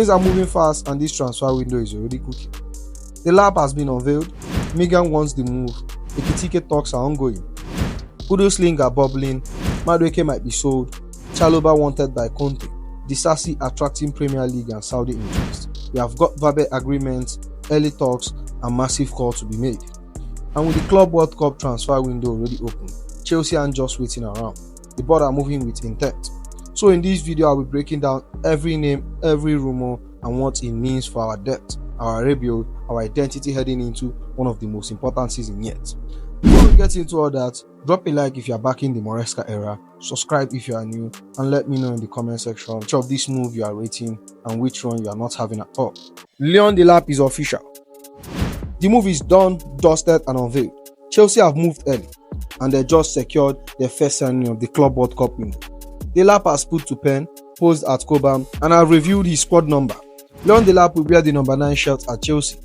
Things are moving fast and this transfer window is already cooking. Delap has been unveiled, Maignan wants the move, Ekitike talks are ongoing, Kudus link are bubbling, Madueke might be sold, Chalobah wanted by Conte, Disasi attracting Premier League and Saudi interest. We have got verbal agreements, early talks and massive call to be made. And with the Club World Cup transfer window already open, Chelsea aren't just waiting around, the board are moving with intent. So in this video, I'll be breaking down every name, every rumor, and what it means for our depth, our rebuild, our identity heading into one of the most important seasons yet. Before we get into all that, drop a like if you are backing the Maresca era, subscribe if you are new, and let me know in the comment section which of this move you are rating and which one you are not having at all. Liam Delap is official. The move is done, dusted, and unveiled. Chelsea have moved early, and they just secured their first signing of the Club World Cup window. Delap has put to pen, posed at Cobham, and have reviewed his squad number. Liam Delap will wear the number 9 shirt at Chelsea.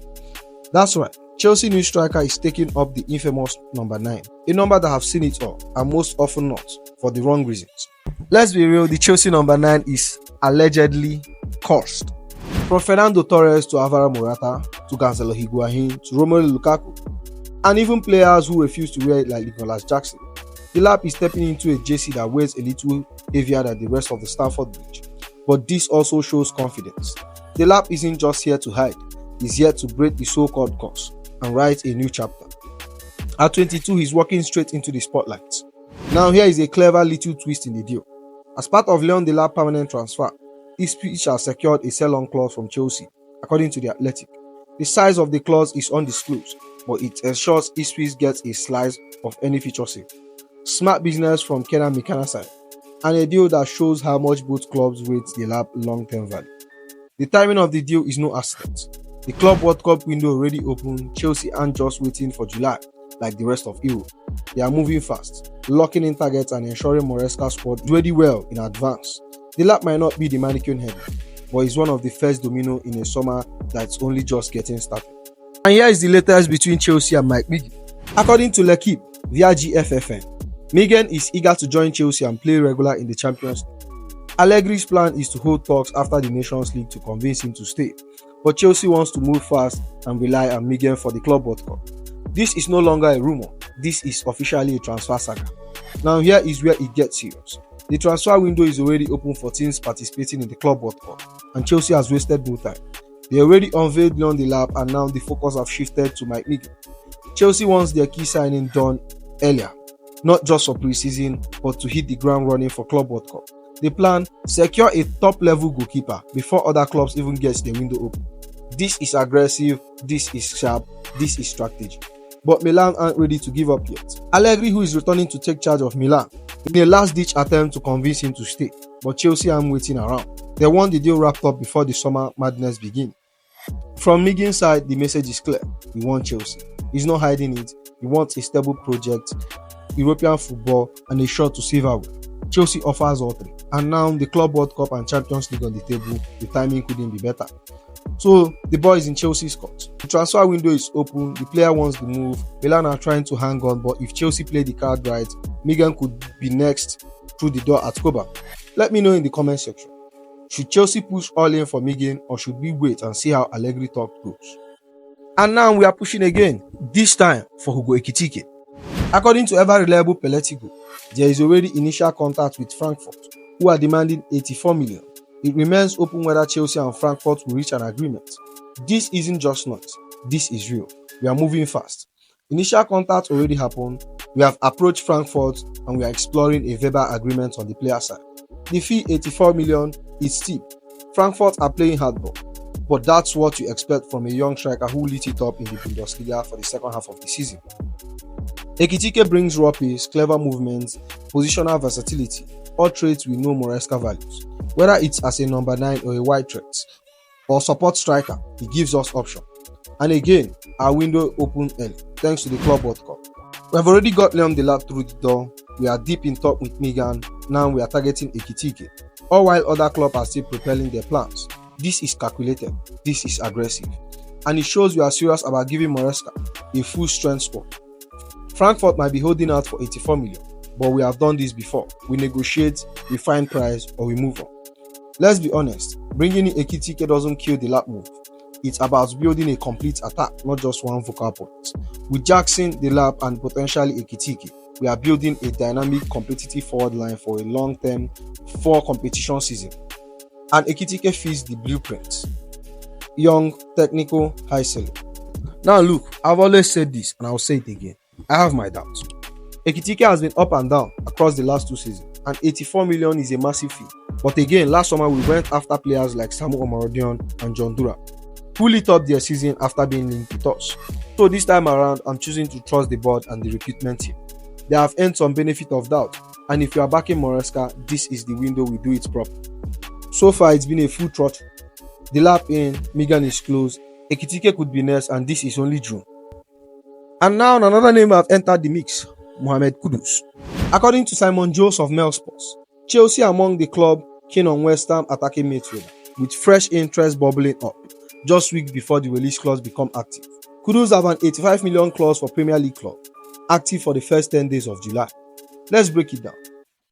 That's right, Chelsea new striker is taking up the infamous number 9, a number that have seen it all, and most often not, for the wrong reasons. Let's be real, the Chelsea number 9 is allegedly cursed. From Fernando Torres to Alvaro Morata, to Cancelo Higuain, to Romelu Lukaku, and even players who refuse to wear it like Nicolas Jackson. Delap is stepping into a jersey that weighs a little heavier than the rest of the Stamford Bridge, but this also shows confidence. Delap isn't just here to hide, he's here to break the so-called curse and write a new chapter. At 22, he's walking straight into the spotlight. Now here is a clever little twist in the deal. As part of Liam Delap's permanent transfer, Ipswich has secured a sell-on clause from Chelsea, according to The Athletic. The size of the clause is undisclosed, but it ensures Ipswich gets a slice of any future sale. Smart business from Kenan Mikana's side, and a deal that shows how much both clubs rate Delap long-term value. The timing of the deal is no accident. The Club World Cup window already open, Chelsea aren't just waiting for July like the rest of Europe. They are moving fast, locking in targets and ensuring Maresca's squad ready well in advance. Delap might not be the mannequin head, but is one of the first domino in a summer that's only just getting started. And here is the latest between Chelsea and Maignan. According to L'Equipe via GFFN, Maignan is eager to join Chelsea and play regular in the Champions League. Allegri's plan is to hold talks after the Nations League to convince him to stay, but Chelsea wants to move fast and rely on Maignan for the Club World Cup. This is no longer a rumor, this is officially a transfer saga. Now here is where it gets serious. The transfer window is already open for teams participating in the Club World Cup, and Chelsea has wasted no time. They already unveiled Liam Delap and now the focus have shifted to Maignan. Chelsea wants their key signing done earlier, not just for pre-season, but to hit the ground running for Club World Cup. The plan: secure a top-level goalkeeper before other clubs even get their window open. This is aggressive, this is sharp, this is strategy. But Milan aren't ready to give up yet. Allegri, who is returning to take charge of Milan, in a last-ditch attempt to convince him to stay, but Chelsea aren't waiting around. They want the deal wrapped up before the summer madness begins. From Maignan's side, the message is clear: we want Chelsea. He's not hiding it. He wants a stable project, European football, and a shot to silverware. Chelsea offers all three, and now the Club World Cup and Champions League on the table, the timing couldn't be better. So the ball is in Chelsea's court. The transfer window is open, the player wants the move, Milan are trying to hang on, but if Chelsea play the card right, Maignan could be next through the door at Cobham. Let me know in the comment section. Should Chelsea push all in for Maignan, or should we wait and see how Allegri talk goes? And now we are pushing again, this time for Hugo Ekitike. According to ever-reliable Peletigo, there is already initial contact with Frankfurt, who are demanding 84 million. It remains open whether Chelsea and Frankfurt will reach an agreement. This isn't just noise, this is real. We are moving fast. Initial contact already happened, we have approached Frankfurt and we are exploring a verbal agreement on the player side. The fee 84 million is steep. Frankfurt are playing hardball, but that's what you expect from a young striker who lit it up in the Bundesliga for the second half of the season. Ekitike brings raw pace, clever movements, positional versatility, all traits we know Maresca values. Whether it's as a number 9 or a wide threat, or support striker, he gives us option. And again, our window opened early, thanks to the Club World Cup. We have already got Liam Delap through the door, we are deep in talk with Maignan, now we are targeting Ekitike, all while other clubs are still propelling their plans. This is calculated, this is aggressive, and it shows we are serious about giving Maresca a full strength squad. Frankfurt might be holding out for 84 million, but we have done this before. We negotiate, we find price, or we move on. Let's be honest, Bringing in Ekitike doesn't kill the Delap move. It's about building a complete attack, not just one focal point. With Jackson, Delap, and potentially Ekitike, we are building a dynamic, competitive forward line for a long-term 4-competition season. And Ekitike fits the blueprint. Young, technical, high ceiling. Now look, I've always said this and I'll say it again. I have my doubts. Ekitike has been up and down across the last 2 seasons, and 84 million is a massive fee. But again, last summer we went after players like Samu Omarodion and John Dura, who lit up their season after being linked with us. So this time around, I'm choosing to trust the board and the recruitment team. They have earned some benefit of doubt, and if you are backing Maresca, this is the window we do it properly. So far, it's been a full throttle. Delap in, Maignan is close, Ekitike could be next, and this is only June. And now another name have entered the mix, Mohammed Kudus. According to Simon Jones of Mail Sports, Chelsea among the club keen on West Ham attacking midfielder, with fresh interest bubbling up just weeks before the release clause become active. Kudus have an 85 million clause for Premier League club, active for the first 10 days of July. Let's break it down.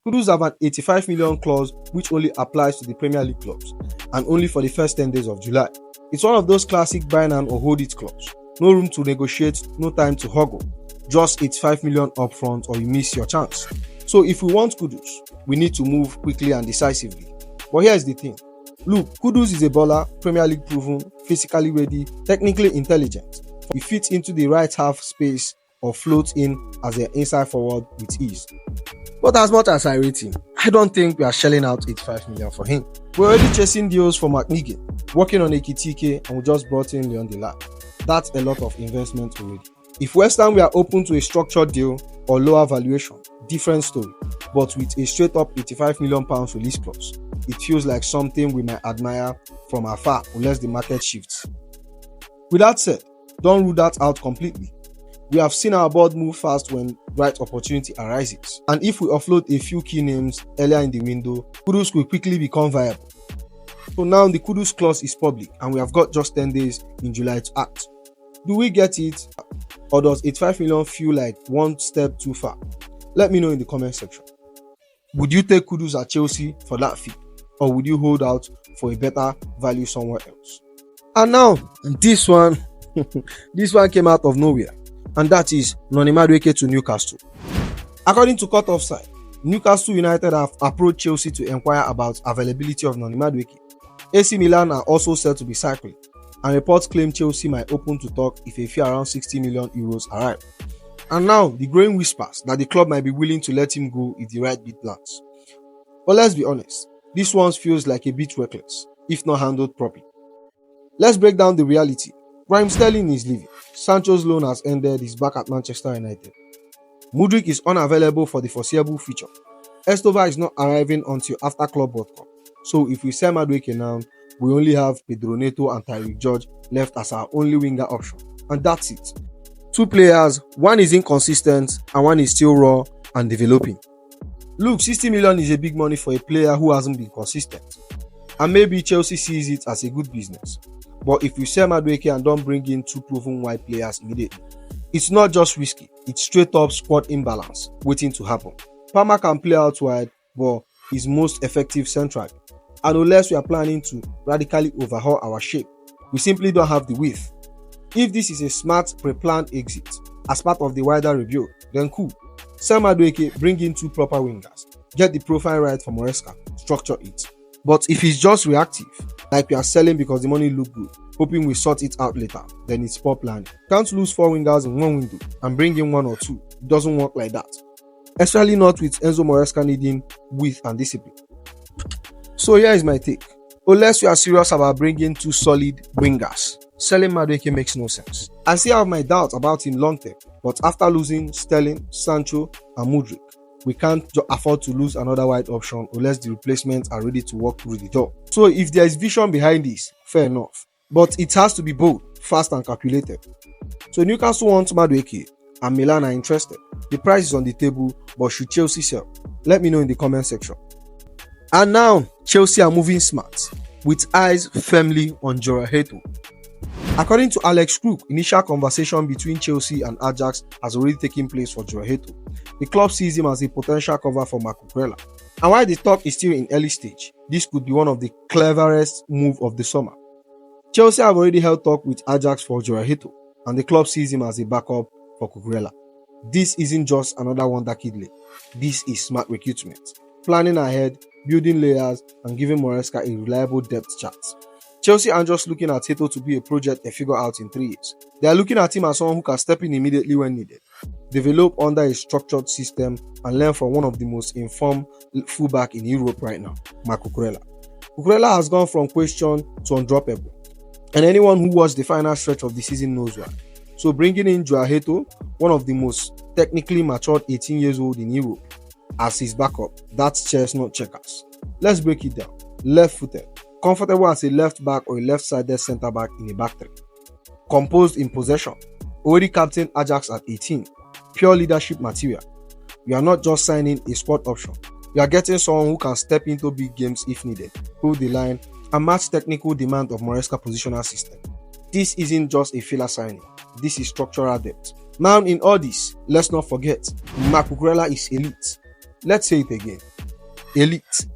Kudus have an 85 million clause which only applies to the Premier League clubs and only for the first 10 days of July. It's one of those classic buy now or hold it clause. No room to negotiate, no time to haggle. Just 85 million upfront or you miss your chance. So if we want Kudus, we need to move quickly and decisively. But here's the thing. Look, Kudus is a baller, Premier League proven, physically ready, technically intelligent. He fits into the right half space or floats in as an inside forward with ease. But as much as I rate him, I don't think we are shelling out 85 million for him. We're already chasing deals for Maignan, working on Ekitike, and we just brought in Liam Delap. That's a lot of investment already. If West Ham were open to a structured deal or lower valuation, different story. But with a straight up 85 million pounds release clause, it feels like something we might admire from afar unless the market shifts. With that said, don't rule that out completely. We have seen our board move fast when right opportunity arises. And if we offload a few key names earlier in the window, Kudus will quickly become viable. So now the Kudus clause is public and we have got just 10 days in July to act. Do we get it? Or does 85 million feel like one step too far? Let me know in the comment section. Would you take Kudus at Chelsea for that fee? Or would you hold out for a better value somewhere else? And now, this one came out of nowhere. And that is Noni Madueke to Newcastle. According to Cut Offside, Newcastle United have approached Chelsea to inquire about availability of Noni Madueke. AC Milan are also said to be cycling, and reports claim Chelsea might open to talk if a fee around 60 million euros arrive. And now, the growing whispers that the club might be willing to let him go if the right bid lands. But let's be honest, this one feels like a bit reckless, if not handled properly. Let's break down the reality. Raheem Sterling is leaving. Sancho's loan has ended. He's back at Manchester United. Mudryk is unavailable for the foreseeable future. Estova is not arriving until after Club World Cup. So if we sell Madueke now, we only have Pedro Neto and Tyreek George left as our only winger option. And that's it. 2 players, one is inconsistent and one is still raw and developing. Look, 60 million is a big money for a player who hasn't been consistent. And maybe Chelsea sees it as a good business. But if you sell Madueke and don't bring in 2 proven wide players immediately, it's not just risky, it's straight up squad imbalance waiting to happen. Palmer can play out wide, but he's most effective centrally. And unless we are planning to radically overhaul our shape, we simply don't have the width. If this is a smart pre-planned exit as part of the wider review, then cool. Sell Madueke, bring in 2 proper wingers, get the profile right for Maresca, structure it. But if it's just reactive, like we are selling because the money look good, hoping we sort it out later, then it's poor planning. Can't lose 4 wingers in one window and bring in 1 or 2. It doesn't work like that. Especially not with Enzo Maresca needing width and discipline. So here is my take. Unless you are serious about bringing 2 solid wingers, selling Madueke makes no sense. I still have my doubts about him long term, but after losing Sterling, Sancho and Mudryk, we can't afford to lose another wide option unless the replacements are ready to walk through the door. So if there is vision behind this, fair enough. But it has to be bold, fast and calculated. So Newcastle wants Madueke and Milan are interested. The price is on the table, but should Chelsea sell? Let me know in the comment section. And now, Chelsea are moving smart, with eyes firmly on Jorrel Hato. According to Alex Crook, initial conversation between Chelsea and Ajax has already taken place for Jorrel Hato. The club sees him as a potential cover for Marco Cucurella. And while the talk is still in early stage, this could be one of the cleverest moves of the summer. Chelsea have already held talk with Ajax for Jorrel, and the club sees him as a backup for Cucurella. This isn't just another wonder kid league. This is smart recruitment, planning ahead, building layers, and giving Maresca a reliable depth chart. Chelsea aren't just looking at Hato to be a project they figure out in 3 years. They are looking at him as someone who can step in immediately when needed, develop under a structured system, and learn from one of the most informed fullback in Europe right now, Cucurella. Cucurella has gone from question to undroppable, and anyone who watched the final stretch of the season knows why. So bringing in Jorrel, one of the most technically matured 18 years old in Europe, as his backup, that's chess not checkers. Let's break it down. Left-footed, comfortable as a left back or a left-sided centre back in a back three. Composed in possession, already captained Ajax at 18, pure leadership material. You are not just signing a squad option. You are getting someone who can step into big games if needed, hold the line, and match technical demand of Maresca positional system. This isn't just a filler signing. This is structural depth. Now in all this, let's not forget, Cucurella is elite. Let's say it again. Elite.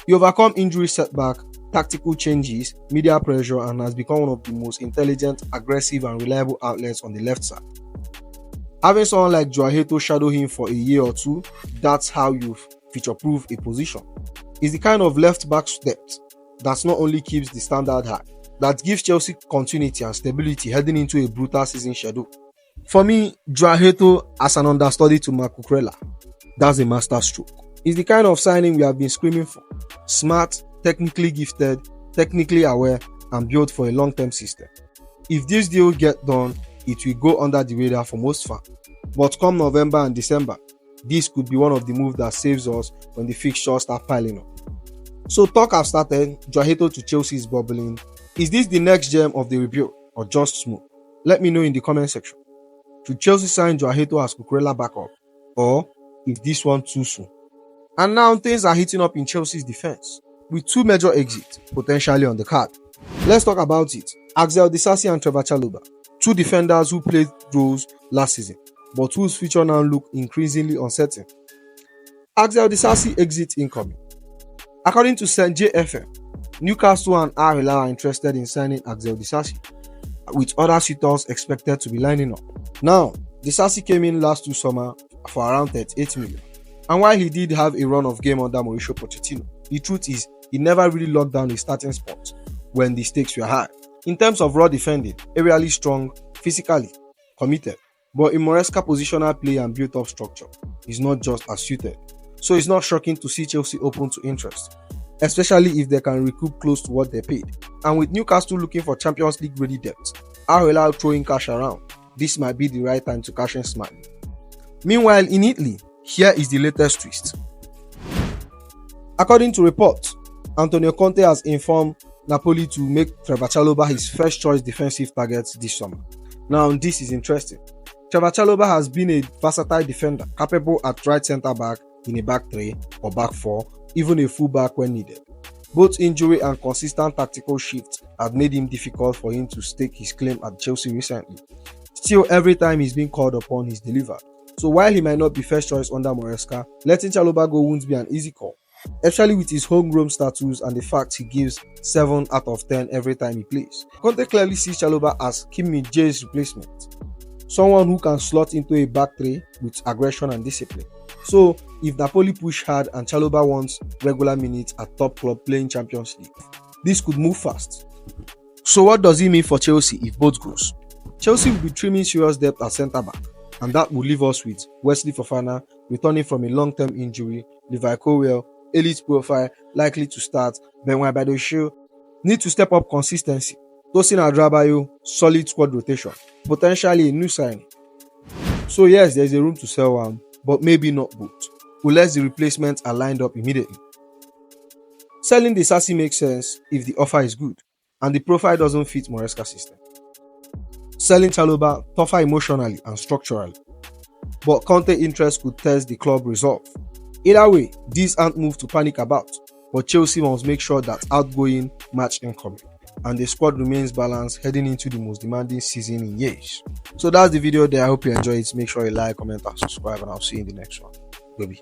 He overcome injury setback, tactical changes, media pressure, and has become one of the most intelligent, aggressive, and reliable outlets on the left side. Having someone like Jorrel shadow him for a year or two, that's how you future-proof a position. It's the kind of left-back depth that not only keeps the standard high, that gives Chelsea continuity and stability heading into a brutal season schedule. For me, Jorrel as an understudy to Cucurella, that's a masterstroke. It's the kind of signing we have been screaming for. Smart, technically gifted, technically aware, and built for a long-term system. If this deal gets done, it will go under the radar for most fans. But come November and December, this could be one of the moves that saves us when the fixtures start piling up. So talk have started, Jorrel to Chelsea is bubbling. Is this the next gem of the rebuild or just smoke? Let me know in the comment section. Should Chelsea sign Jorrel as Cucurella backup, or is this one too soon? And now things are heating up in Chelsea's defense, with 2 major exits potentially on the card. Let's talk about it. Axel Disasi and Trevoh Chalobah, 2 defenders who played roles last season, but whose future now look increasingly uncertain. Axel Disasi exit incoming. According to JFM, Newcastle and Jorrel are interested in signing Axel Disasi, with other suitors expected to be lining up. Now, Disasi came in last 2 summers for around 38 million. And while he did have a run of game under Mauricio Pochettino, the truth is he never really locked down a starting spot when the stakes were high. In terms of raw defending, aerially strong, physically committed, but in Maresca positional play and built-up structure, he's not just as suited. So it's not shocking to see Chelsea open to interest, especially if they can recoup close to what they paid. And with Newcastle looking for Champions League ready depth, Jorrel throwing cash around, this might be the right time to cash in smartly. Meanwhile, in Italy, here is the latest twist. According to reports, Conte has informed Napoli to make Trevoh Chalobah his first choice defensive target this summer. Now, this is interesting. Trevoh Chalobah has been a versatile defender, capable at right centre back in a back 3 or back 4, even a full back when needed. Both injury and consistent tactical shifts have made him difficult for him to stake his claim at Chelsea recently. Still, every time he's been called upon, he's delivered. So while he might not be first choice under Maresca, letting Chalobah go won't be an easy call, especially with his homegrown status and the fact he gives 7 out of 10 every time he plays. Conte clearly sees Chalobah as Kim Min-jae's replacement, someone who can slot into a back 3 with aggression and discipline. So if Napoli push hard and Chalobah wants regular minutes at top club playing Champions League, this could move fast. So what does it mean for Chelsea if both goes? Chelsea will be trimming serious depth at centre back, and that will leave us with Wesley Fofana returning from a long-term injury, Levi Colwill, elite profile, likely to start, Benoit Badiashile, need to step up consistency, Tosin Adrabayo, solid squad rotation, potentially a new signing. So yes, there is a room to sell one, but maybe not both, unless the replacements are lined up immediately. Selling Disasi makes sense if the offer is good, and the profile doesn't fit Maresca's system. Selling Chalobah tougher emotionally and structurally, but Conte interest could test the club resolve. Either way, these aren't moves to panic about, but Chelsea must make sure that outgoing match incoming, and the squad remains balanced heading into the most demanding season in years. So that's the video there. I hope you enjoyed it. Make sure you like, comment, and subscribe, and I'll see you in the next one. Baby.